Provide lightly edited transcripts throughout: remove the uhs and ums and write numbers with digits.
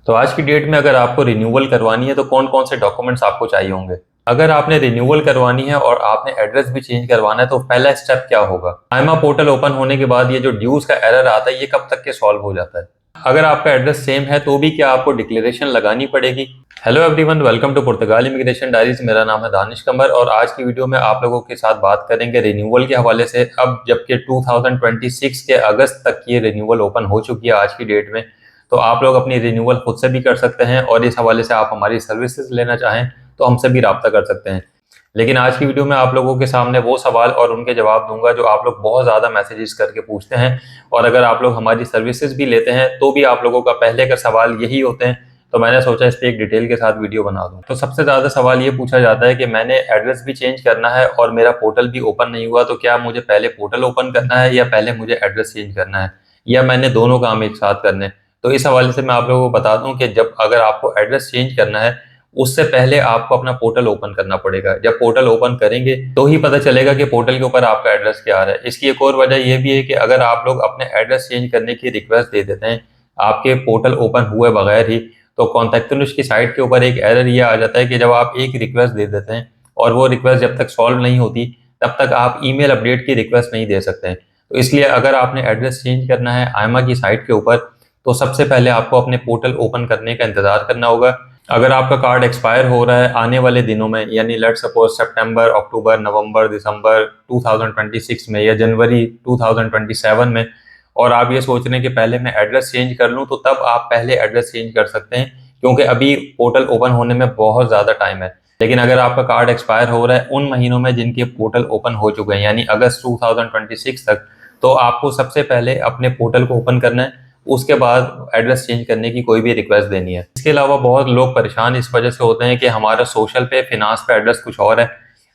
तो आज की डेट में अगर आपको रिन्यूअल करवानी है तो कौन कौन से डॉक्यूमेंट्स आपको चाहिए होंगे। अगर आपने रिन्यूअल करवानी है और आपने एड्रेस भी चेंज करवाना है तो पहला स्टेप क्या होगा। आईमा पोर्टल ओपन होने के बाद ये जो ड्यूज का एरर आता है ये कब तक के सॉल्व हो जाता है। अगर आपका एड्रेस सेम है तो भी क्या आपको डिक्लेरेशन लगानी पड़ेगी। Hello everyone, welcome to Portugal immigration diaries. मेरा नाम है दानिश कमर और आज की वीडियो में आप लोगों के साथ बात करेंगे रिन्यूअल के हवाले से। अब जबकि 2026 के अगस्त तक ये रिन्यूअल ओपन हो चुकी है आज की डेट में, तो आप लोग अपनी रिन्यूअल खुद से भी कर सकते हैं और इस हवाले से आप हमारी सर्विसेज लेना चाहें तो हमसे भी रब्ता कर सकते हैं। लेकिन आज की वीडियो में आप लोगों के सामने वो सवाल और उनके जवाब दूंगा जो आप लोग बहुत ज़्यादा मैसेजेस करके पूछते हैं, और अगर आप लोग हमारी सर्विसेज भी लेते हैं तो भी आप लोगों का पहले का सवाल यही होते हैं। तो मैंने सोचा इस पर एक डिटेल के साथ वीडियो बना दूं। तो सबसे ज़्यादा सवाल ये पूछा जाता है कि मैंने एड्रेस भी चेंज करना है और मेरा पोर्टल भी ओपन नहीं हुआ, तो क्या मुझे पहले पोर्टल ओपन करना है या पहले मुझे एड्रेस चेंज करना है, या मैंने दोनों काम एक साथ करने हैं। तो इस हवाले से मैं आप लोगों को बता दूं कि जब अगर आपको एड्रेस चेंज करना है उससे पहले आपको अपना पोर्टल ओपन करना पड़ेगा। जब पोर्टल ओपन करेंगे तो ही पता चलेगा कि पोर्टल के ऊपर आपका एड्रेस क्या आ रहा है। इसकी एक और वजह यह भी है कि अगर आप लोग अपने एड्रेस चेंज करने की रिक्वेस्ट दे देते हैं आपके पोर्टल ओपन हुए बगैर ही, तो कॉन्टैक्ट की साइट के ऊपर एक एरर ये आ जाता है कि जब आप एक रिक्वेस्ट दे देते हैं और वो रिक्वेस्ट जब तक सॉल्व नहीं होती तब तक आप ईमेल अपडेट की रिक्वेस्ट नहीं दे सकते हैं। तो इसलिए अगर आपने एड्रेस चेंज करना है आईमा की साइट के ऊपर तो सबसे पहले आपको अपने पोर्टल ओपन करने का इंतजार करना होगा। अगर आपका कार्ड एक्सपायर हो रहा है आने वाले दिनों में, यानी लेट सपोज सितंबर, अक्टूबर, नवंबर, दिसंबर 2026 में या जनवरी 2027 में, और आप ये सोच रहे हैं कि पहले मैं एड्रेस चेंज कर लूं, तो तब आप पहले एड्रेस चेंज कर सकते हैं क्योंकि अभी पोर्टल ओपन होने में बहुत ज़्यादा टाइम है। लेकिन अगर आपका कार्ड एक्सपायर हो रहा है उन महीनों में जिनके पोर्टल ओपन हो चुके हैं, यानी अगस्त 2026 तक, तो आपको सबसे पहले अपने पोर्टल को ओपन करना है, उसके बाद एड्रेस चेंज करने की कोई भी रिक्वेस्ट देनी है। इसके अलावा बहुत लोग परेशान इस वजह से होते हैं कि हमारा सोशल पे, फिनांस पे एड्रेस कुछ और है,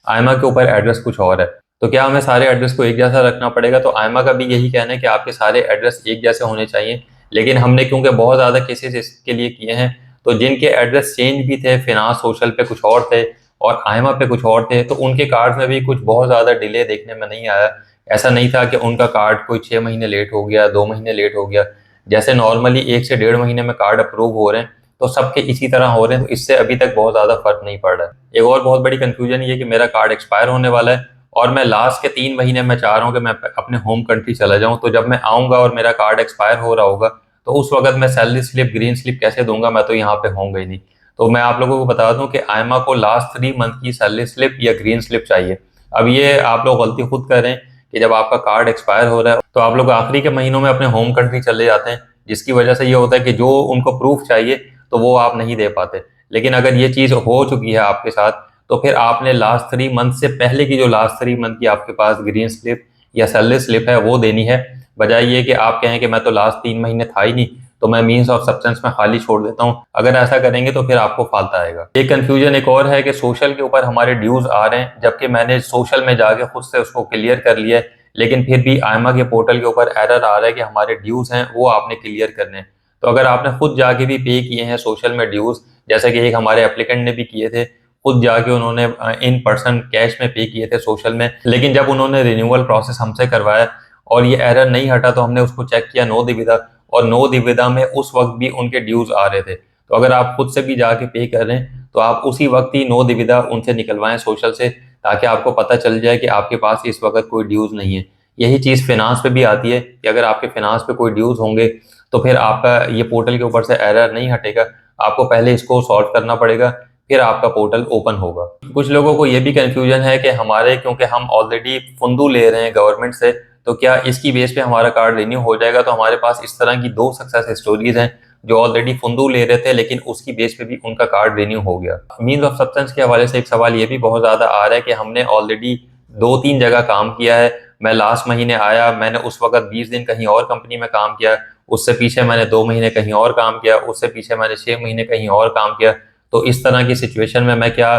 आईमा के ऊपर एड्रेस कुछ और है। तो क्या हमें सारे एड्रेस को एक जैसा रखना पड़ेगा। तो आईमा का भी यही कहना है कि आपके सारे एड्रेस एक जैसे होने चाहिए। लेकिन हमने क्योंकि बहुत ज़्यादा केसेस इसके लिए किए हैं, तो जिनके एड्रेस चेंज भी थे, फिनांस सोशल पे कुछ और थे और आईमा पे कुछ और थे, तो उनके कार्ड में भी कुछ बहुत ज़्यादा डिले देखने में नहीं आया। ऐसा नहीं था कि उनका कार्ड कोई 6 महीने लेट हो गया, 2 महीने लेट हो गया। जैसे नॉर्मली 1 से 1.5 महीने में कार्ड अप्रूव हो रहे हैं, तो सबके इसी तरह हो रहे हैं। तो इससे अभी तक बहुत ज़्यादा फर्क नहीं पड़ रहा है। एक और बहुत बड़ी कंफ्यूजन ये है कि मेरा कार्ड एक्सपायर होने वाला है और मैं लास्ट के 3 महीने में चाह रहा हूँ कि मैं अपने होम कंट्री चला जाऊँ। तो जब मैं आऊँगा और मेरा कार्ड एक्सपायर हो रहा होगा तो उस वक्त मैं सैलरी स्लिप, ग्रीन स्लिप कैसे दूंगा, मैं तो यहाँ पे होऊंगा ही नहीं। तो मैं आप लोगों को बता दूं कि आईमा को लास्ट 3 मंथ की सैलरी स्लिप या ग्रीन स्लिप चाहिए। अब ये आप लोग गलती खुद कर रहे हैं कि जब आपका कार्ड एक्सपायर हो रहा है तो आप लोग आखिरी के महीनों में अपने होम कंट्री चले जाते हैं, जिसकी वजह से ये होता है कि जो उनको प्रूफ चाहिए तो वो आप नहीं दे पाते। लेकिन अगर ये चीज़ हो चुकी है आपके साथ तो फिर आपने लास्ट 3 मंथ से पहले की जो लास्ट 3 मंथ की आपके पास ग्रीन स्लिप या सैलरी स्लिप है वो देनी है। बजाय ये कि आप कहें कि मैं तो लास्ट 3 महीने था ही नहीं तो मैं मीन्स ऑफ सब्सटेंस में खाली छोड़ देता हूँ। अगर ऐसा करेंगे तो फिर आपको फालता आएगा। एक कंफ्यूजन एक और है कि सोशल के ऊपर हमारे ड्यूज आ रहे हैं, जबकि मैंने सोशल में जाके खुद से उसको क्लियर कर लिया है, लेकिन फिर भी आईमा के पोर्टल के ऊपर एरर आ रहा है कि हमारे ड्यूज हैं वो आपने क्लियर करने हैं। तो अगर आपने खुद जाके भी पे किए हैं सोशल में ड्यूज, जैसे कि एक हमारे एप्लीकेंट ने भी किए थे, खुद जाके उन्होंने इन पर्सन कैश में पे किए थे सोशल में, लेकिन जब उन्होंने रिन्यूअल प्रोसेस हमसे करवाया और ये एरर नहीं हटा तो हमने उसको चेक किया नो दिविदा, और नो दिविदा में उस वक्त भी उनके ड्यूज आ रहे थे। तो अगर आप खुद से भी जाके पे कर रहे हैं तो आप उसी वक्त ही नो दिविदा उनसे निकलवाएं सोशल से, ताकि आपको पता चल जाए कि आपके पास इस वक्त कोई ड्यूज नहीं है। यही चीज़ फिनांस पे भी आती है कि अगर आपके फिनांस पे कोई ड्यूज होंगे तो फिर आपका ये पोर्टल के ऊपर से एरर नहीं हटेगा, आपको पहले इसको सॉल्व करना पड़ेगा, फिर आपका पोर्टल ओपन होगा। कुछ लोगों को ये भी कंफ्यूजन है कि हमारे, क्योंकि हम ऑलरेडी फंदू ले रहे हैं गवर्नमेंट से, तो क्या इसकी बेस पे हमारा कार्ड रिन्यू हो जाएगा। तो हमारे पास इस तरह की 2 सक्सेस स्टोरीज हैं जो ऑलरेडी फंदू ले रहे थे लेकिन उसकी बेस पे भी उनका कार्ड रिन्यू हो गया। मीन्स ऑफ सब्सटेंस के हवाले से एक सवाल ये भी बहुत ज्यादा आ रहा है कि हमने ऑलरेडी 2-3 जगह काम किया है। मैं लास्ट महीने आया, मैंने उस वक्त 20 दिन कहीं और कंपनी में काम किया, उससे पीछे मैंने 2 महीने कहीं और काम किया, उससे पीछे मैंने 6 महीने कहीं और काम किया। तो इस तरह की सिचुएशन में मैं क्या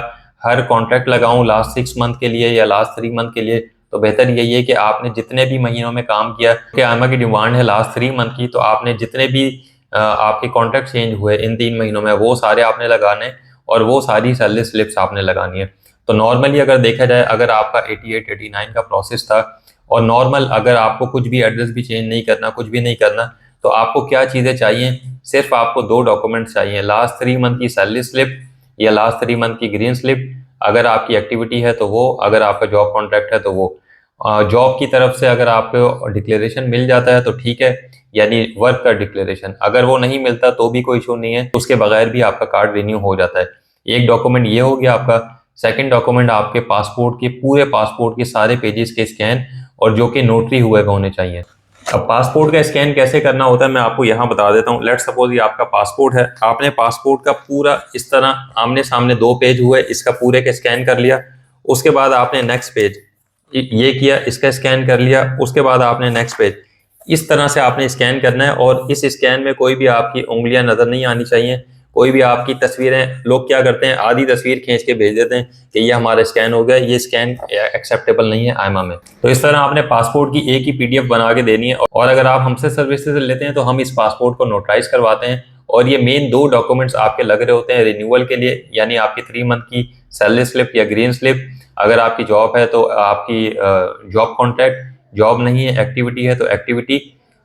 हर कॉन्ट्रैक्ट लगाऊं लास्ट 6 मंथ के लिए या लास्ट 3 मंथ के लिए। तो बेहतर यही है कि आपने जितने भी महीनों में काम किया, कि आईमा की डिमांड है लास्ट 3 मंथ की, तो आपने जितने भी आपके कॉन्ट्रैक्ट चेंज हुए इन 3 महीनों में वो सारे आपने लगाने और वो सारी सैलरी स्लिप्स आपने लगानी है। तो नॉर्मली अगर देखा जाए, अगर आपका 88-89 का प्रोसेस था और नॉर्मल अगर आपको कुछ भी एड्रेस भी चेंज नहीं करना, कुछ भी नहीं करना, तो आपको क्या चीज़ें चाहिए? सिर्फ आपको 2 डॉक्यूमेंट्स चाहिए, लास्ट 3 मंथ की सैलरी स्लिप या लास्ट 3 मंथ की ग्रीन स्लिप। अगर आपकी एक्टिविटी है तो वो, अगर आपका जॉब कॉन्ट्रैक्ट है तो वो। जॉब की तरफ से अगर आपको डिक्लेरेशन मिल जाता है तो ठीक है, यानी वर्क का डिक्लेरेशन। अगर वो नहीं मिलता तो भी कोई इशू नहीं है, उसके बगैर भी आपका कार्ड रिन्यू हो जाता है। एक डॉक्यूमेंट ये हो गया आपका। सेकंड डॉक्यूमेंट आपके पासपोर्ट के, पूरे पासपोर्ट के सारे पेजेस के स्कैन, और जो कि नोटरी हुए होने चाहिए। अब पासपोर्ट का स्कैन कैसे करना होता है मैं आपको यहाँ बता देता हूँ। लेट्स सपोज ये आपका पासपोर्ट है, आपने पासपोर्ट का पूरा इस तरह आमने सामने 2 पेज हुए, इसका पूरे का स्कैन कर लिया। उसके बाद आपने नेक्स्ट पेज ये किया, इसका स्कैन कर लिया। उसके बाद आपने नेक्स्ट पेज, इस तरह से आपने स्कैन करना है। और इस स्कैन में कोई भी आपकी उंगलियां नजर नहीं आनी चाहिए, कोई भी आपकी तस्वीरें। लोग क्या करते हैं, आधी तस्वीर खींच के भेज देते हैं कि ये हमारा स्कैन हो गया, ये स्कैन एक्सेप्टेबल नहीं है आईमा में। तो इस तरह आपने पासपोर्ट की एक ही पीडीएफ बना के देनी है। और अगर आप हमसे सर्विसेज लेते हैं तो हम इस पासपोर्ट को नोटराइज करवाते हैं। और ये मेन 2 डॉक्यूमेंट्स आपके लग रहे होते हैं रिन्यूअल के लिए, यानी आपकी 3 मंथ की सैलरी स्लिप या ग्रीन स्लिप। अगर आपकी जॉब है तो आपकी जॉब कॉन्ट्रैक्ट, जॉब नहीं है एक्टिविटी है तो एक्टिविटी,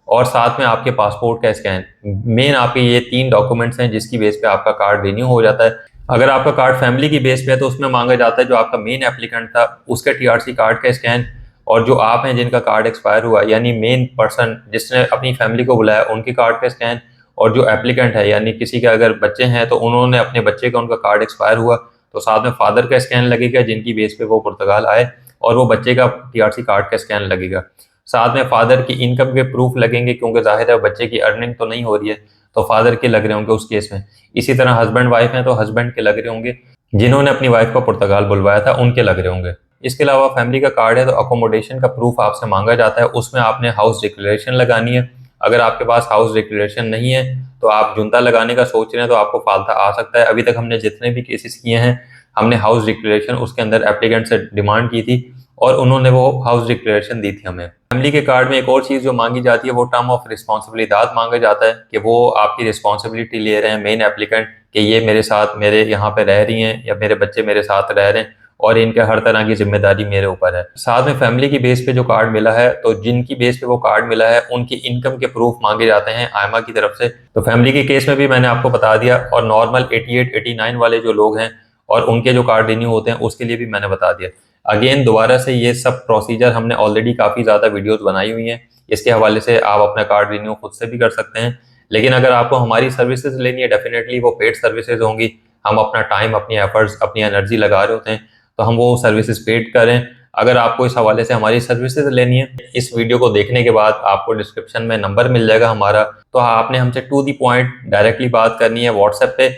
और साथ में आपके पासपोर्ट का स्कैन। मेन आपके ये 3 डॉक्यूमेंट्स हैं जिसकी बेस पे आपका कार्ड रिन्यू हो जाता है। अगर आपका कार्ड फैमिली की बेस पे है तो उसमें मांगा जाता है जो आपका मेन एप्लीकेंट था उसका टीआरसी कार्ड का स्कैन, और जो आप हैं जिनका कार्ड एक्सपायर हुआ, यानी मेन पर्सन जिसने अपनी फैमिली को बुलाया उनके कार्ड का स्कैन। और जो एप्लीकेंट है, यानी किसी के अगर बच्चे हैं तो उन्होंने अपने बच्चे का, उनका कार्ड एक्सपायर हुआ तो साथ में फादर का स्कैन लगेगा जिनकी बेस पे वो पुर्तगाल आए, और वो बच्चे का टीआरसी कार्ड का स्कैन लगेगा। साथ में फादर की इनकम के प्रूफ लगेंगे, क्योंकि जाहिर है बच्चे की अर्निंग तो नहीं हो रही है, तो फादर के लग रहे होंगे उस केस में। इसी तरह हस्बैंड वाइफ हैं तो हस्बैंड के लग रहे होंगे, जिन्होंने अपनी वाइफ को पुर्तगाल बुलवाया था उनके लग रहे होंगे। इसके अलावा फैमिली का कार्ड है तो अकोमोडेशन का प्रूफ आपसे मांगा जाता है, उसमें आपने हाउस डिक्लेरेशन लगानी है। अगर आपके पास हाउस डिक्लेरेशन नहीं है तो आप जुंता लगाने का सोच रहे हैं तो आपको फालता आ सकता है। अभी तक हमने जितने भी केसेस किए हैं, हमने हाउस डिक्लेरेशन उसके अंदर एप्लीकेंट से डिमांड की थी और उन्होंने वो हाउस डिक्लेरेशन दी थी हमें। फैमिली के कार्ड में एक और चीज़ जो मांगी जाती है वो टर्म ऑफ रिस्पॉन्सिबिलिटी मांगा जाता है, कि वो आपकी रिस्पॉन्सिबिलिटी ले रहे हैं मेन एप्लीकेंट, कि ये मेरे साथ, मेरे यहाँ पे रह रही हैं या मेरे बच्चे मेरे साथ रह रहे हैं और इनके हर तरह की जिम्मेदारी मेरे ऊपर है। साथ में फैमिली की बेस पे जो कार्ड मिला है, तो जिनकी बेस पे वो कार्ड मिला है उनकी इनकम के प्रूफ मांगे जाते हैं आयमा की तरफ से। तो फैमिली के केस में भी मैंने आपको बता दिया, और नॉर्मल 88 89 वाले जो लोग हैं और उनके जो कार्ड रिन्यू होते हैं उसके लिए भी मैंने बता दिया। अगेन दोबारा से ये सब प्रोसीजर हमने ऑलरेडी काफ़ी ज़्यादा वीडियोस बनाई हुई हैं, इसके हवाले से आप अपना कार्ड रिन्यू खुद से भी कर सकते हैं। लेकिन अगर आपको हमारी सर्विसेज लेनी है, डेफिनेटली वो पेड सर्विसेज होंगी। हम अपना टाइम, अपनी एफर्ट्स, अपनी एनर्जी लगा रहे होते हैं, तो हम वो सर्विसेज पेड करें। अगर आपको इस हवाले से हमारी सर्विसेज लेनी है, इस वीडियो को देखने के बाद आपको डिस्क्रिप्शन में नंबर मिल जाएगा हमारा, तो आपने हमसे टू दी पॉइंट डायरेक्टली बात करनी है। व्हाट्सएप पे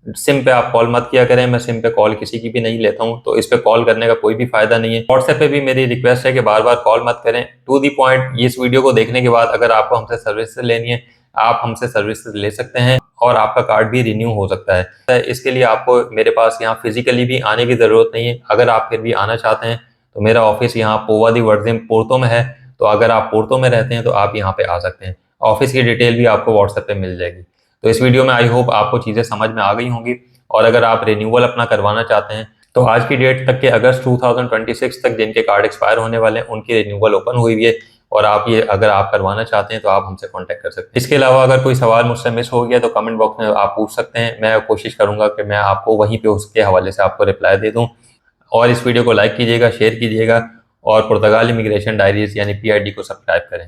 सिम पे आप कॉल मत किया करें, मैं सिम पे कॉल किसी की भी नहीं लेता हूं, तो इस पे कॉल करने का कोई भी फायदा नहीं है। व्हाट्सएप पे भी मेरी रिक्वेस्ट है कि बार बार कॉल मत करें। टू दी पॉइंट, इस वीडियो को देखने के बाद अगर आपको हमसे सर्विसेज लेनी है, आप हमसे सर्विसेज ले सकते हैं और आपका कार्ड भी रिन्यू हो सकता है। इसके लिए आपको मेरे पास यहाँ फिजिकली भी आने की ज़रूरत नहीं है। अगर आप फिर भी आना चाहते हैं तो मेरा ऑफिस यहाँ पोवा दी वर्जिम पोर्तो में है, तो अगर आप पोर्तो में रहते हैं तो आप यहाँ पे आ सकते हैं। ऑफिस की डिटेल भी आपको व्हाट्सएप पे मिल जाएगी। तो इस वीडियो में आई होप आपको चीज़ें समझ में आ गई होंगी। और अगर आप रिन्यूअल अपना करवाना चाहते हैं तो आज की डेट तक के अगस्त 2026 तक जिनके कार्ड एक्सपायर होने वाले हैं उनकी रिन्यूअल ओपन हुई हुई है, और आप ये अगर आप करवाना चाहते हैं तो आप हमसे कांटेक्ट कर सकते हैं। इसके अलावा अगर कोई सवाल मुझसे मिस हो गया तो कमेंट बॉक्स में आप पूछ सकते हैं, मैं कोशिश करूंगा कि मैं आपको वहीं पे उसके हवाले से आपको रिप्लाई दे दूं। और इस वीडियो को लाइक कीजिएगा, शेयर कीजिएगा, और पुर्तगाल इमिग्रेशन डायरीज यानी PID को सब्सक्राइब करें।